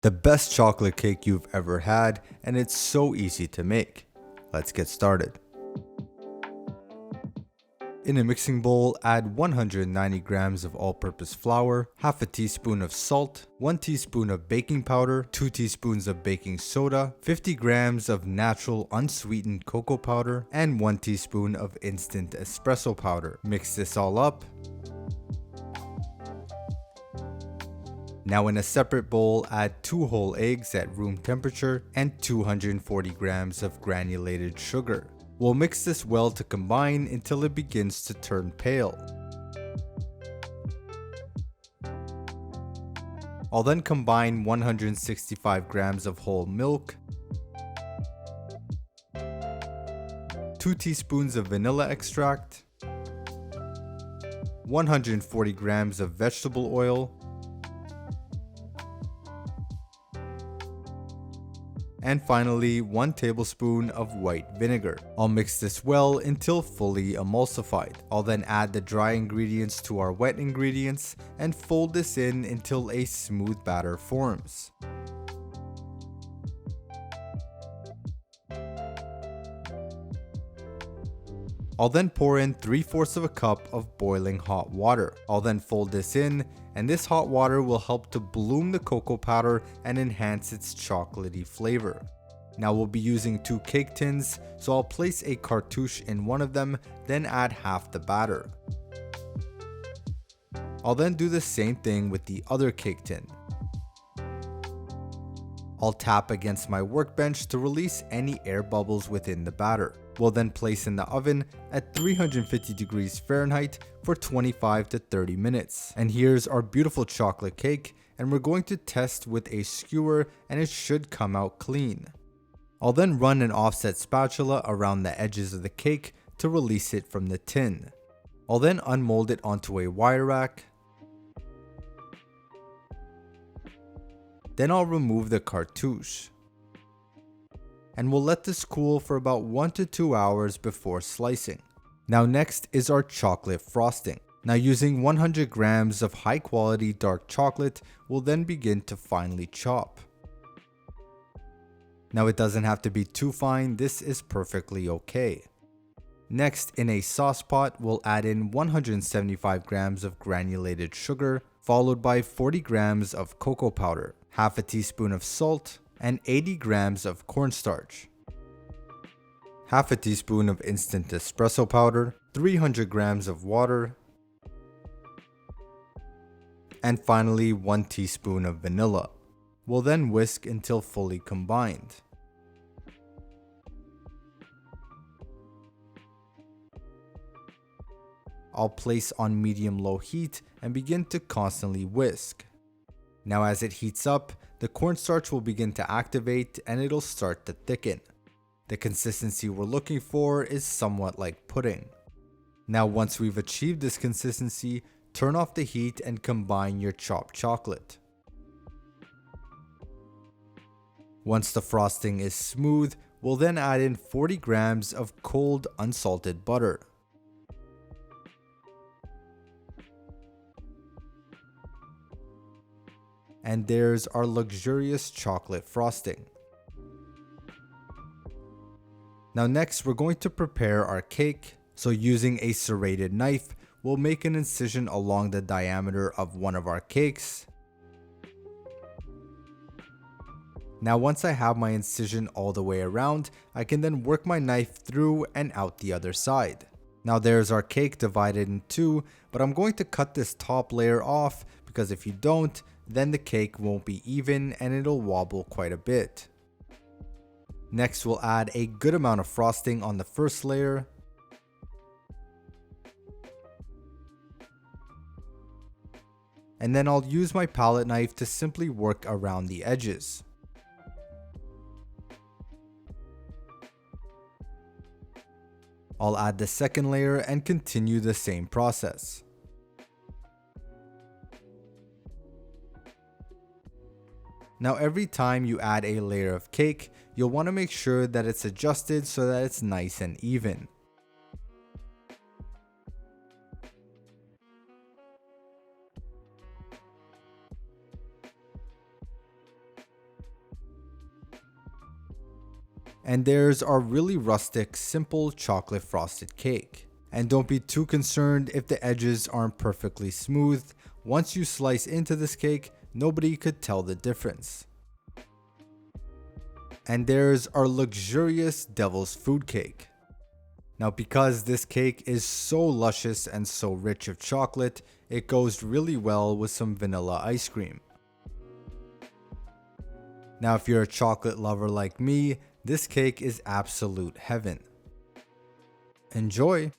The best chocolate cake you've ever had, and it's so easy to make. Let's get started. In a mixing bowl, add 190 grams of all-purpose flour, half a teaspoon of salt, 1 teaspoon of baking powder, 2 teaspoons of baking soda, 50 grams of natural unsweetened cocoa powder, and 1 teaspoon of instant espresso powder. Mix this all up. Now in a separate bowl, add 2 whole eggs at room temperature and 240 grams of granulated sugar. We'll mix this well to combine until it begins to turn pale. I'll then combine 165 grams of whole milk, 2 teaspoons of vanilla extract, 140 grams of vegetable oil, and finally 1 tablespoon of white vinegar. I'll mix this well until fully emulsified. I'll then add the dry ingredients to our wet ingredients and fold this in until a smooth batter forms. I'll then pour in 3/4 of a cup of boiling hot water. I'll then fold this in, and this hot water will help to bloom the cocoa powder and enhance its chocolatey flavor. Now we'll be using 2 cake tins, so I'll place a cartouche in one of them, then add half the batter. I'll then do the same thing with the other cake tin. I'll tap against my workbench to release any air bubbles within the batter. We'll then place in the oven at 350 degrees Fahrenheit for 25 to 30 minutes. And here's our beautiful chocolate cake, and we're going to test with a skewer, and it should come out clean. I'll then run an offset spatula around the edges of the cake to release it from the tin. I'll then unmold it onto a wire rack. Then I'll remove the cartouche. And we'll let this cool for about 1 to 2 hours before slicing. Now next is our chocolate frosting. Now using 100 grams of high quality dark chocolate, we'll then begin to finely chop. Now it doesn't have to be too fine, this is perfectly okay. Next, in a sauce pot, we'll add in 175 grams of granulated sugar, followed by 40 grams of cocoa powder, half a teaspoon of salt, and 80 grams of cornstarch, half a teaspoon of instant espresso powder, 300 grams of water, and finally 1 teaspoon of vanilla. We'll then whisk until fully combined. I'll place on medium-low heat and begin to constantly whisk. Now as it heats up, the cornstarch will begin to activate and it'll start to thicken. The consistency we're looking for is somewhat like pudding. Now once we've achieved this consistency, turn off the heat and combine your chopped chocolate. Once the frosting is smooth, we'll then add in 40 grams of cold unsalted butter. And there's our luxurious chocolate frosting. Now next we're going to prepare our cake. So using a serrated knife, we'll make an incision along the diameter of one of our cakes. Now once I have my incision all the way around, I can then work my knife through and out the other side. Now there's our cake divided in two, but I'm going to cut this top layer off because if you don't, then the cake won't be even and it'll wobble quite a bit. Next we'll add a good amount of frosting on the first layer. And then I'll use my palette knife to simply work around the edges. I'll add the second layer and continue the same process. Now every time you add a layer of cake, you'll want to make sure that it's adjusted so that it's nice and even. And there's our really rustic, simple chocolate frosted cake. And don't be too concerned if the edges aren't perfectly smooth. Once you slice into this cake, nobody could tell the difference. And there's our luxurious devil's food cake. Now, because this cake is so luscious and so rich of chocolate, it goes really well with some vanilla ice cream. Now, if you're a chocolate lover like me, this cake is absolute heaven. Enjoy!